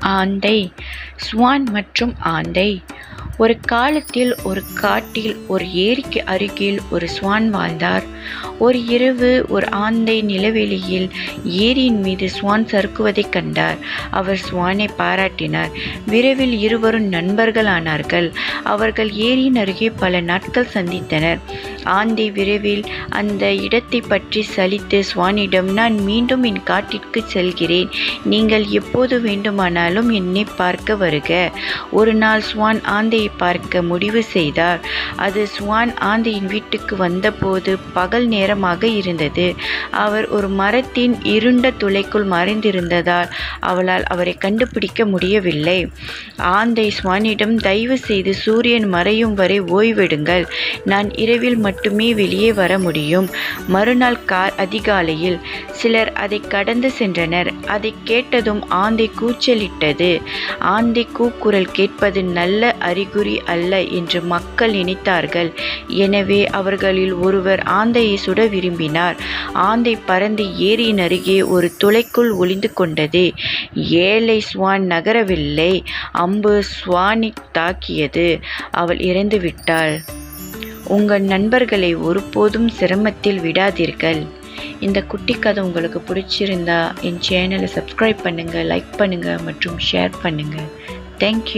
ஆந்தை. ஸ்வான் மற்றும் ஆந்தை. ஒரு காலத்தில் ஒரு காட்டில் ஒரு ஏரிக்கு அருகில் ஒரு ஸ்வான் வாழ்ந்தார். ஒரு இரவு ஒரு ஆந்தை நிலவெளியில் ஏரியின் மீது ஸ்வான் சறுக்குவதைக் கண்டார். அவர் ஸ்வானை பாராட்டினார். விரைவில் இருவரும் நண்பர்களானார்கள். அவர்கள் ஏரியின் அருகே பல நாட்கள் சந்தித்தனர். ஆந்தை விரைவில் அந்த இடத்தை பற்றி சலித்து ஸ்வானிடம், நான் மீண்டும் என் காட்டிற்கு செல்கிறேன். நீங்கள் எப்போது வேண்டுமானாலும் என்னை பார்க்க வருக. ஒரு நாள் ஸ்வான் ஆந்தையை பார்க்க முடிவு செய்தார். அது ஸ்வான் ஆந்தையின் வீட்டுக்கு வந்தபோது பகல் நேரமாக இருந்தது. அவர் ஒரு மரத்தின் இருண்ட துளைக்குள் மறைந்திருந்ததால் அவளால் அவரை கண்டுபிடிக்க முடியவில்லை. ஆந்தை ஸ்வானிடம், தயவு செய்து சூரியன் மறையும் வரை ஓய்வெடுங்கள். நான் இரவில் மட்டுமே வெளியே வர முடியும். மறுநாள் அதிகாலையில் சிலர் அதை கடந்து சென்றனர். அதை கேட்டதும் ஆந்தை கூச்சலிட்டது. ஆந்தை கூக்குரல் கேட்பது நல்ல அறிகுறி அல்ல என்று மக்கள் நினைத்தார்கள். எனவே அவர்களில் ஒருவர் ஆந்தையை சுட விரும்பினார். ஆந்தை பறந்து ஏரியின் அருகே ஒரு துளைக்குள் ஒளிந்து கொண்டது. ஏழை ஸ்வான் நகரவில்லை. அம்பு ஸ்வானை தாக்கியது. அவள் இறந்து விட்டாள். உங்கள் நண்பர்களை ஒருபோதும் சிரமத்தில் விடாதீர்கள். இந்த குட்டி கதை உங்களுக்கு பிடிச்சிருந்தா என் சேனலை சப்ஸ்கிரைப் பண்ணுங்கள், லைக் பண்ணுங்கள் மற்றும் ஷேர் பண்ணுங்கள். தேங்க்யூ.